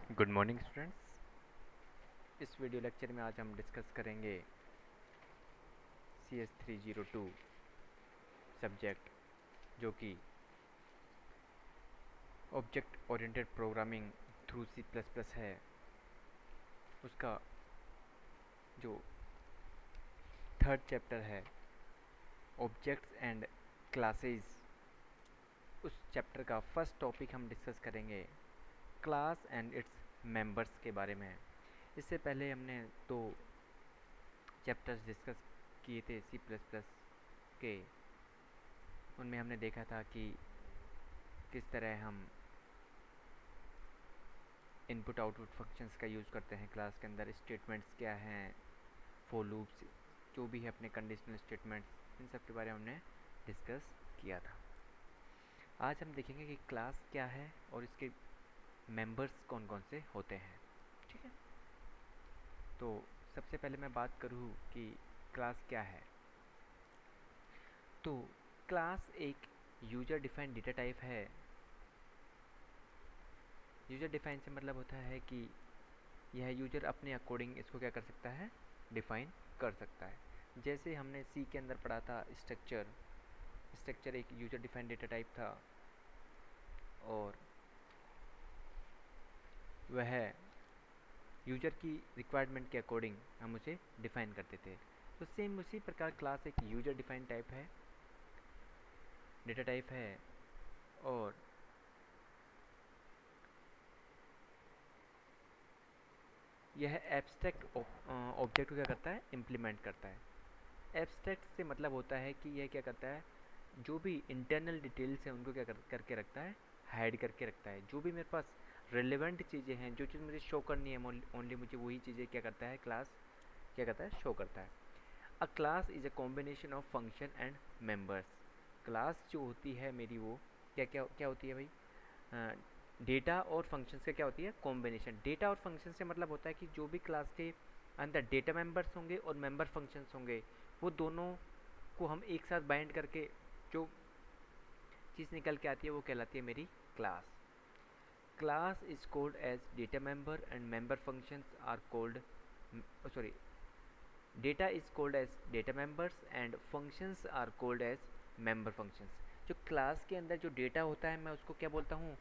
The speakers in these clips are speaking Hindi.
Good morning students. इस वीडियो लेक्चर में आज हम डिस्कस करेंगे CS302 सब्जेक्ट, जो कि object oriented programming through C++ है। उसका जो थर्ड चैप्टर है, ऑब्जेक्ट्स एंड क्लासेस, उस चैप्टर का फर्स्ट टॉपिक हम डिस्कस करेंगे क्लास एंड इट्स मेंबर्स के बारे में। इससे पहले हमने दो चैप्टर्स डिस्कस किए थे C++ के। उनमें हमने देखा था कि किस तरह हम इनपुट आउटपुट फंक्शंस का यूज़ करते हैं क्लास के अंदर, स्टेटमेंट्स क्या हैं, फॉर लूप्स, जो भी है अपने कंडीशनल स्टेटमेंट्स, इन सब के बारे में हमने डिस्कस किया था। आज हम देखेंगे कि क्लास क्या है और इसके मेंबर्स कौन कौन से होते हैं। ठीक है, तो सबसे पहले मैं बात करूँ कि क्लास क्या है। तो क्लास एक यूजर डिफाइंड डेटा टाइप है। यूजर डिफाइन से मतलब होता है कि यह यूजर अपने अकॉर्डिंग इसको क्या कर सकता है, डिफाइन कर सकता है। जैसे हमने सी के अंदर पढ़ा था स्ट्रक्चर। स्ट्रक्चर एक यूजर डिफाइंड डेटा टाइप था और वह यूजर की रिक्वायरमेंट के अकॉर्डिंग हम उसे डिफाइन करते थे। तो सेम उसी प्रकार क्लास एक यूजर डिफाइंड टाइप है, डेटा टाइप है, और यह एब्स्ट्रैक्ट ऑब्जेक्ट को क्या करता है, इम्प्लीमेंट करता है। एब्स्ट्रैक्ट से मतलब होता है कि यह क्या करता है, जो भी इंटरनल डिटेल्स हैं उनको क्या करके रखता है, हाइड करके रखता है। जो भी मेरे पास रिलेवेंट चीज़ें हैं, जो चीज़ मुझे शो करनी है, ओनली मुझे वही चीज़ें क्या करता है, क्लास क्या करता है, शो करता है। अ class is a combination of function and members. Class जो होती है मेरी, वो क्या क्या क्या होती है भाई, डेटा और फंक्शंस का क्या होती है, कॉम्बिनेशन। डेटा और फंक्शन से मतलब होता है कि जो भी क्लास के अंदर डेटा मेंबर्स होंगे और मेंबर फंक्शंस होंगे, वो दोनों को हम एक साथ बाइंड करके जो चीज़ निकल के आती है वो कहलाती है मेरी class. Class is called as data member and member functions are called, sorry, data is called as data members and functions are called as member functions. जो क्लास के अंदर जो डेटा होता है मैं उसको क्या बोलता हूँ,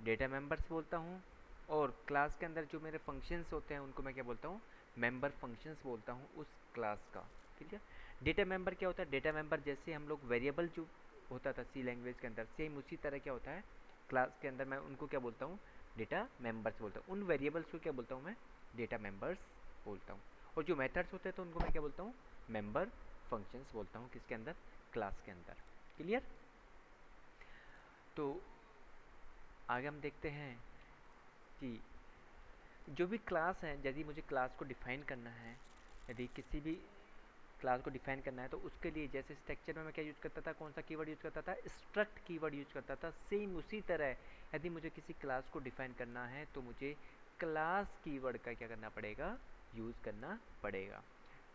डेटा मेंबर्स बोलता हूँ, और क्लास के अंदर जो मेरे फंक्शंस होते हैं उनको मैं क्या बोलता हूँ, मेंबर फंक्शंस बोलता हूँ उस क्लास का। ठीक है, डेटा मेंबर क्या होता है, डेटा मेंबर जैसे हम लोग वेरिएबल जो होता था सी लैंग्वेज के अंदर, सेम उसी तरह क्या होता है क्लास के अंदर, मैं उनको क्या बोलता हूँ, डेटा मेंबर्स बोलता हूँ। उन वेरिएबल्स को क्या बोलता हूँ मैं, डेटा मेंबर्स बोलता हूँ। और जो मेथड्स होते हैं तो उनको मैं क्या बोलता हूँ, मेंबर फंक्शंस बोलता हूँ, किसके अंदर, क्लास के अंदर। क्लियर। तो आगे हम देखते हैं कि जो भी क्लास है, यदि मुझे क्लास को डिफाइन करना है, यदि किसी भी क्लास को डिफाइन करना है, तो उसके लिए जैसे स्ट्रक्चर में मैं क्या यूज़ करता था, कौन सा कीवर्ड यूज़ करता था, स्ट्रक्ट कीवर्ड यूज़ करता था। सेम उसी तरह यदि मुझे किसी क्लास को डिफाइन करना है तो मुझे क्लास कीवर्ड का क्या करना पड़ेगा, यूज़ करना पड़ेगा।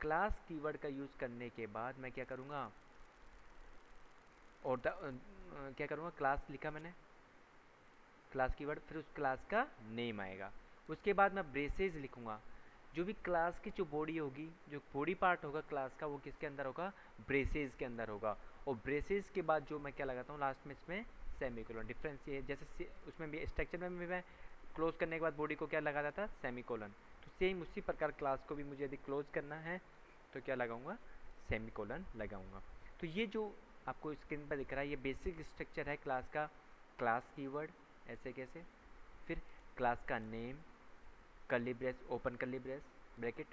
क्लास कीवर्ड का यूज़ करने के बाद मैं क्या करूँगा, और क्या करूँगा, क्लास लिखा मैंने, क्लास कीवर्ड, फिर उस क्लास का नेम आएगा। उसके बाद मैं ब्रेसेस लिखूंगा। जो भी क्लास की जो बॉडी होगी, जो बॉडी पार्ट होगा क्लास का, वो किसके अंदर होगा, ब्रेसेस के अंदर होगा। और ब्रेसेस के बाद जो मैं क्या लगाता हूँ लास्ट में, इसमें सेमीकोलन। डिफरेंस ये है, जैसे उसमें भी स्ट्रक्चर में भी मैं क्लोज करने के बाद बॉडी को क्या लगाता था, सेमीकोलन। तो सेम उसी प्रकार क्लास को भी मुझे यदि क्लोज करना है तो क्या लगाऊंगा, सेमीकोलन लगाऊंगा। तो ये जो आपको स्क्रीन पर दिख रहा है, ये बेसिक स्ट्रक्चर है क्लास का। क्लास कीवर्ड ऐसे कैसे, फिर क्लास का name, curly brace, open curly brace bracket,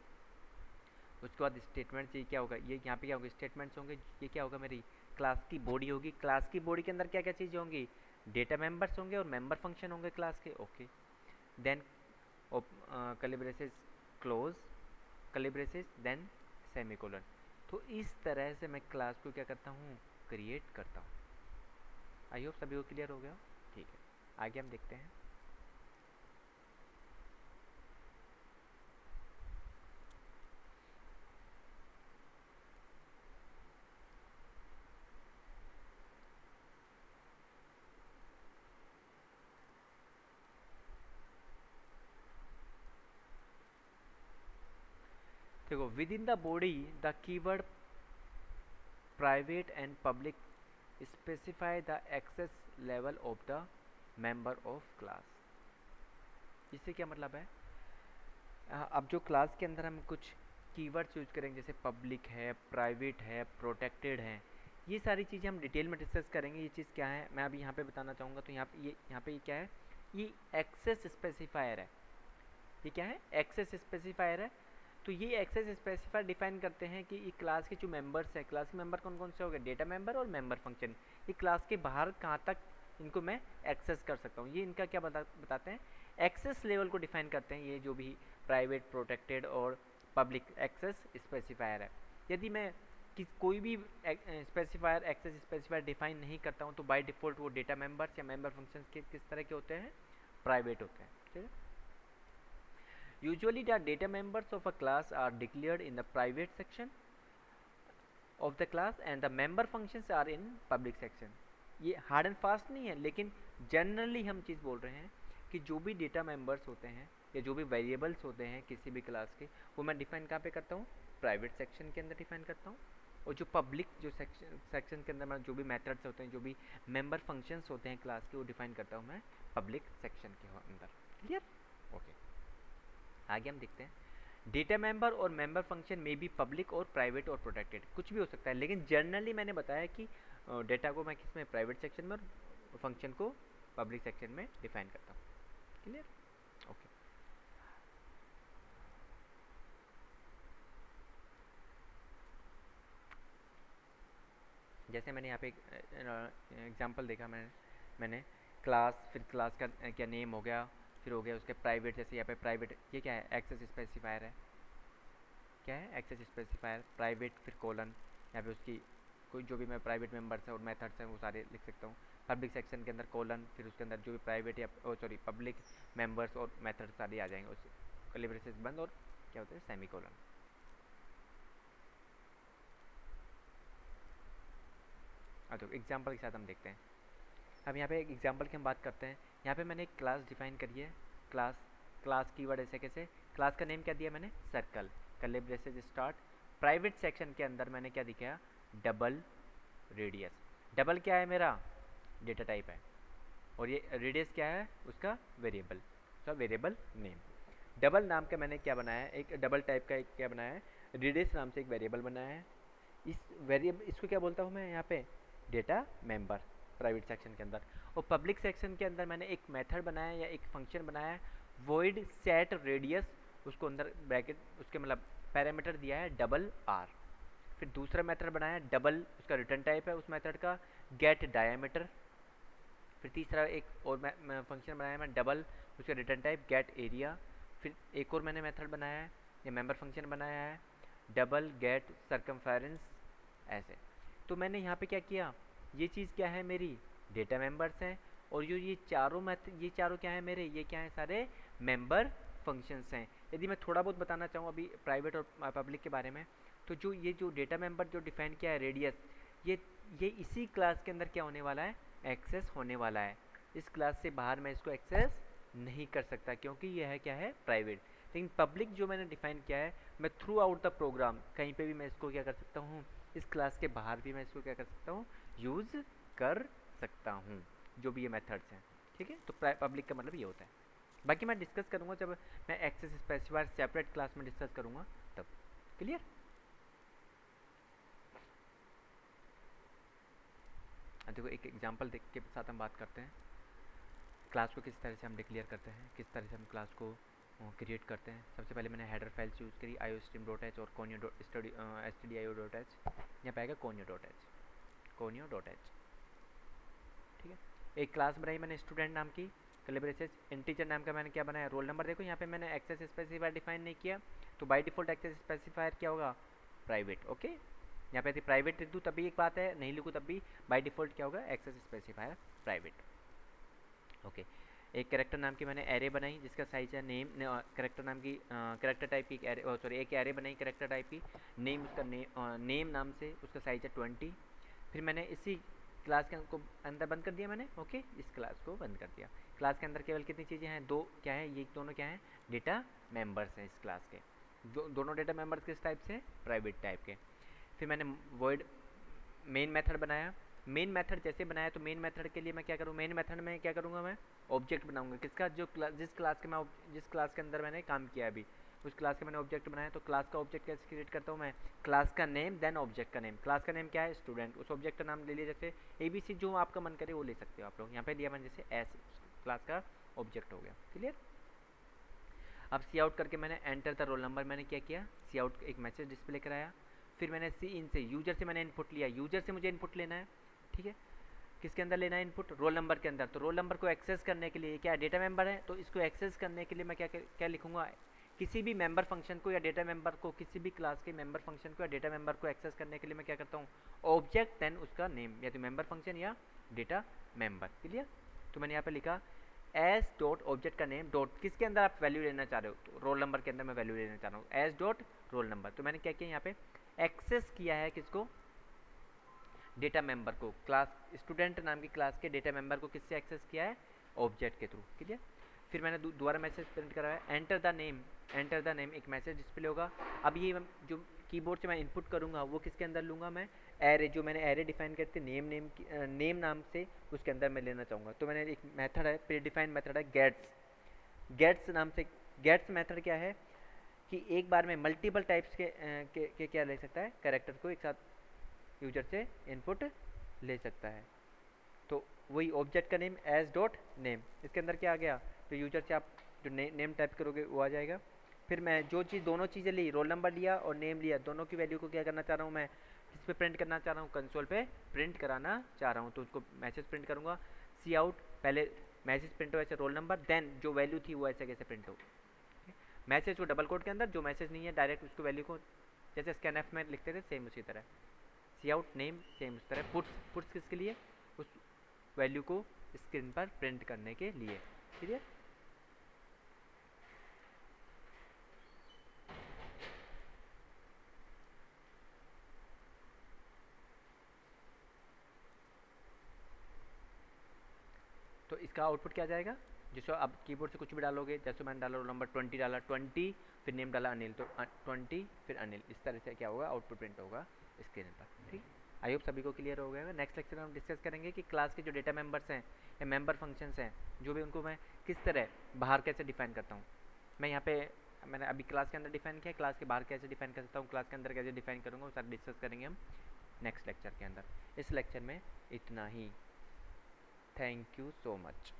उसके बाद स्टेटमेंट्स, ये क्या होगा, ये यहाँ पे क्या होगा, स्टेटमेंट्स होंगे। ये क्या होगा, मेरी क्लास की बॉडी होगी। क्लास की बॉडी के अंदर क्या क्या चीज़ें होंगी, डेटा मेंबर्स होंगे और मेंबर फंक्शन होंगे क्लास के। Okay, then curly braces close, curly braces, then semicolon. तो इस तरह से मैं क्लास को क्या करता हूँ, क्रिएट करता हूँ। आई होप सभी को क्लियर हो गया। ठीक है, आगे हम देखते हैं। देखो within the body the keyword private and public specify the access level of the member of class. इससे क्या मतलब है, अब जो क्लास के अंदर हम कुछ कीवर्ड्स यूज करेंगे जैसे पब्लिक है, प्राइवेट है, प्रोटेक्टेड है, ये सारी चीज़ें हम डिटेल में डिस्कस करेंगे। ये चीज़ क्या है मैं अभी यहाँ पे बताना चाहूँगा। तो यहाँ पे ये क्या है, ये एक्सेस स्पेसिफायर है। ये क्या है, एक्सेस स्पेसिफायर है। तो ये एक्सेस स्पेसिफायर डिफाइन करते हैं कि ये क्लास के जो मेंबर्स है, क्लास के मेंबर कौन कौन से हो गए, डेटा मेंबर और मेंबर फंक्शन। ये क्लास के बाहर कहाँ तक इनको मैं एक्सेस कर सकता हूँ, ये इनका क्या बताते हैं, एक्सेस लेवल को डिफाइन करते हैं। ये जो भी प्राइवेट, प्रोटेक्टेड और पब्लिक एक्सेस स्पेसिफायर है। यदि मैं कोई भी स्पेसिफायर, एक्सेस स्पेसिफायर डिफाइन नहीं करता हूँ तो बाय डिफ़ॉल्ट वो डेटा मेंबर्स या मेंबर फंक्शंस के किस तरह के होते हैं, प्राइवेट होते हैं। ठीक है। Usually the data members of a class are declared in the private section of the class and the member functions are in public section। ये हार्ड एंड फास्ट नहीं है, लेकिन जनरली हम चीज़ बोल रहे हैं कि जो भी डेटा मेंबर्स होते हैं या जो भी वेरिएबल्स होते हैं किसी भी क्लास के, वो मैं डिफाइन कहाँ पे करता हूँ, प्राइवेट सेक्शन के अंदर डिफाइन करता हूँ। और जो पब्लिक जो सेक्शन के अंदर जो भी मेथड्स होते हैं, जो भी मेंबर फंक्शंस होते हैं क्लास के, वो डिफाइन करता हूँ मैं पब्लिक सेक्शन के अंदर। क्लियर? ओके, आगे हम देखते हैं। डेटा मेंबर और मेंबर फंक्शन में भी पब्लिक और प्राइवेट और प्रोटेक्टेड कुछ भी हो सकता है, लेकिन जनरली मैंने बताया कि डेटा को मैं किस में, प्राइवेट सेक्शन में, और फंक्शन को पब्लिक सेक्शन में डिफाइन करता हूँ। क्लियर? ओके। जैसे मैंने यहाँ पे एक एग्जांपल देखा, मैंने क्लास, फिर क्लास का क्या नेम हो गया, फिर हो गया उसके प्राइवेट। जैसे यहाँ पे प्राइवेट, ये क्या है, एक्सेस स्पेसिफायर है। क्या है, एक्सेस स्पेसिफायर, प्राइवेट, फिर कोलन, यहाँ पे उसकी कोई जो भी मैं प्राइवेट मेंबर्स हैं और मेथड्स हैं वो सारे लिख सकता हूँ। पब्लिक सेक्शन के अंदर कोलन, फिर उसके अंदर जो भी प्राइवेट या सॉरी पब्लिक मेंबर्स और मेथड्स सारे आ जाएंगे, उस कर्ली ब्रेसेस बंद और क्या होता है, सेमी कोलन। तो एग्जाम्पल के साथ हम देखते हैं। अब यहाँ पे एक एग्जाम्पल की हम बात करते हैं। यहाँ पे मैंने एक क्लास डिफाइन करी है। क्लास कीवर्ड ऐसे कैसे, क्लास का नेम क्या दिया मैंने, circle, curly braces start. Private section के अंदर मैंने क्या दिखाया, डबल रेडियस। डबल क्या है, मेरा डेटा टाइप है, और ये रेडियस क्या है, उसका वेरिएबल, उसका वेरिएबल नेम। डबल नाम का मैंने क्या बनाया है, एक डबल टाइप का एक क्या बनाया है, रेडियस नाम से एक वेरिएबल बनाया है। इस वेरिएबल, इसको क्या बोलता हूँ मैं यहाँ पे, डेटा मेंबर, प्राइवेट सेक्शन के अंदर। और पब्लिक सेक्शन के अंदर मैंने एक मेथड बनाया या एक फंक्शन बनाया है, वॉइड सेट रेडियस, उसको अंदर ब्रैकेट, उसके मतलब पैरामीटर दिया है डबल आर। फिर दूसरा मेथड बनाया है डबल, उसका रिटर्न टाइप है उस मेथड का गेट डायमीटर। फिर तीसरा एक और फंक्शन बनाया है मैं डबल, उसका रिटर्न टाइप गेट एरिया। फिर एक और मैंने मेथड बनाया है या मेंबर फंक्शन बनाया है डबल गेट सरकमफेरेंस। ऐसे तो मैंने यहाँ पे क्या किया, ये चीज़ क्या है, मेरी डेटा मेंबर्स हैं, और ये चारों मेथड, ये चारों क्या है मेरे, ये क्या है, सारे मेंबर फंक्शंस हैं। यदि मैं थोड़ा बहुत बताना चाहूँ अभी प्राइवेट और पब्लिक के बारे में, तो जो ये जो डेटा मेंबर जो डिफाइन किया है रेडियस, ये इसी क्लास के अंदर क्या होने वाला है, एक्सेस होने वाला है। इस क्लास से बाहर मैं इसको एक्सेस नहीं कर सकता, क्योंकि यह है क्या है, प्राइवेट। लेकिन पब्लिक जो मैंने डिफाइन किया है, मैं थ्रू आउट द प्रोग्राम कहीं पे भी मैं इसको क्या कर सकता हूँ, इस क्लास के बाहर भी मैं इसको क्या कर सकता हूँ, यूज़ कर सकता हूँ, जो भी ये मेथड्स हैं। ठीक है, तो पब्लिक का मतलब ये होता है। बाकी मैं डिस्कस करूँगा जब मैं एक्सेस स्पेसिफायर सेपरेट क्लास में डिस्कस करूँगा तब। क्लियर? देखो एक एग्जांपल देख के साथ हम बात करते हैं, क्लास को किस तरह से हम डिक्लेयर करते हैं, किस तरह से हम क्लास को क्रिएट करते हैं। सबसे पहले मैंने हेडर फाइल्स यूज़ करी iostream.h और conio.stdio.h। यहाँ पे आएगा conio.h। ठीक है, एक क्लास बनाई मैंने स्टूडेंट नाम की, कर्ली ब्रेसेस, इंटीजर नाम का मैंने क्या बनाया, रोल नंबर। देखो यहाँ पे मैंने एक्सेस स्पेसिफायर डिफाइन नहीं किया, तो बाय डिफॉल्ट एक्सेस स्पेसिफायर क्या होगा, प्राइवेट। ओके, यहाँ पे यदि प्राइवेट लिख दूँ तब भी एक बात है, नहीं लिखूँ तब भी बाय डिफॉल्ट क्या होगा, एक्सेस स्पेसिफायर प्राइवेट। ओके, एक कैरेक्टर नाम की मैंने एरे बनाई जिसका साइज है नेम, कैरेक्टर नाम की कैरेक्टर टाइप की एरे, सॉरी एक एरे बनाई कैरेक्टर टाइप की, नेम उसका नेम नाम से, उसका साइज है 20। फिर मैंने इसी क्लास के को अंदर बंद कर दिया मैंने। ओके, इस क्लास को बंद कर दिया। क्लास के अंदर केवल कितनी चीज़ें हैं, दो, क्या है, ये दोनों क्या हैं, डेटा मेंबर्स हैं इस क्लास के। दोनों डेटा मेंबर्स किस टाइप से, प्राइवेट टाइप के। फिर मैंने वॉइड मेन मेथड बनाया। मेन मेथड जैसे बनाया तो मेन मेथड के लिए मैं क्या करूँ, मेन मेथड में क्या करूँगा, मैं ऑब्जेक्ट बनाऊंगा किसका, जिस क्लास के मैं जिस क्लास के अंदर मैंने काम किया अभी उस क्लास का मैंने ऑब्जेक्ट बनाया। तो क्लास का ऑब्जेक्ट कैसे क्रिएट करता हूँ मैं, क्लास का नेम देन ऑब्जेक्ट का नेम। क्लास का नेम क्या है, स्टूडेंट। उस ऑब्जेक्ट का नाम ले लिया, जैसे ABC, जो आपका मन करे वो ले सकते हो आप लोग। यहाँ पे दिया मैंने जैसे एस, क्लास का ऑब्जेक्ट हो गया, क्लियर। अब सी आउट करके मैंने एंटर द रोल नंबर मैंने क्या किया, सी आउट एक मैसेज डिस्प्ले कराया। फिर मैंने सी इन से, यूजर से मैंने इनपुट लिया, यूजर से मुझे इनपुट लेना है, ठीक है। किसके अंदर लेना है इनपुट, रोल नंबर के अंदर। तो रोल नंबर को एक्सेस करने के लिए, क्या डेटा मेंबर है तो इसको एक्सेस करने के लिए मैं क्या क्या लिखूंगा, किसी भी मेंबर फंक्शन को या डेटा मेंबर को, किसी भी क्लास के मेंबर फंक्शन को या डेटा मेंबर को एक्सेस करने के लिए मैं क्या करता हूँ, ऑब्जेक्ट देन उसका नेम, या तो मेंबर फंक्शन या डेटा मेंबर, क्लियर। तो मैंने यहाँ पे लिखा एस डॉट ऑब्जेक्ट का नेम डॉट किसके अंदर आप वैल्यू लेना चाह रहे हो, तो रोल नंबर के अंदर मैं वैल्यू लेना चाह रहा हूँ, एस डॉट रोल नंबर। तो मैंने क्या किया यहाँ पे, एक्सेस किया है किसको, डेटा मेंबर को, क्लास स्टूडेंट नाम की क्लास के डेटा मेंबर को किससे एक्सेस किया है, ऑब्जेक्ट के थ्रू, क्लियर। फिर मैंने दोबारा मैसेज प्रिंट कराया, enter the name, enter the name एक मैसेज डिस्प्ले होगा। अब ये जो कीबोर्ड से मैं इनपुट करूंगा वो किसके अंदर लूंगा, मैं एरे, जो मैंने एरे डिफाइन करते नेम नाम से उसके अंदर मैं लेना चाहूँगा। तो मैंने एक मेथड है, प्री डिफाइंड मेथड है गेट्स, गेट्स नाम से। गेट्स मेथड क्या है कि एक बार में मल्टीपल टाइप्स के क्या ले सकता है, कैरेक्टर को एक साथ यूजर से इनपुट ले सकता है। तो वही ऑब्जेक्ट का नेम एज डॉट नेम, इसके अंदर क्या आ गया, तो यूजर से आप जो नेम टाइप करोगे वो आ जाएगा। फिर मैं जो चीज़, दोनों चीज़ें ली, रोल नंबर लिया और नेम लिया, दोनों की वैल्यू को क्या करना चाह रहा हूँ मैं, किस पे प्रिंट करना चाह रहा हूँ, कंसोल पे प्रिंट कराना चाह रहा हूँ। तो उसको मैसेज प्रिंट करूँगा, सी आउट, पहले मैसेज प्रिंट हो ऐसे रोल नंबर, देन जो वैल्यू थी वो ऐसे कैसे प्रिंट हो, मैसेज को डबल कोड के अंदर, जो मैसेज नहीं है डायरेक्ट उसको वैल्यू को जैसे स्कैनएफ में लिखते थे सेम उसी तरह, सी आउट नेम सेम उस तरह, पुट्स किसके लिए, उस वैल्यू को स्क्रीन पर प्रिंट करने के लिए, ठीक है। तो इसका आउटपुट क्या जाएगा, जैसे अब कीबोर्ड से कुछ भी डालोगे, जैसे मैंने डाला रोल नंबर 20 डाला 20, फिर नेम डाला अनिल, तो 20 फिर अनिल, इस तरह से क्या होगा, आउटपुट प्रिंट होगा स्क्रीन पर, ठीक। आई होप सभी को क्लियर हो गया। नेक्स्ट लेक्चर में हम डिस्कस करेंगे कि क्लास के जो डेटा मेंबर्स हैं या मेंबर फंक्शंस हैं, जो भी उनको मैं किस तरह बाहर कैसे डिफाइन करता हूँ। मैं यहाँ पे मैंने अभी क्लास के अंदर डिफाइन किया, क्लास के बाहर कैसे डिफाइन कर सकता हूँ, क्लास के अंदर कैसे डिफाइन करूँगा, वो सारा डिस्कस करेंगे हम नेक्स्ट लेक्चर के अंदर। इस लेक्चर में इतना ही, थैंक यू सो मच।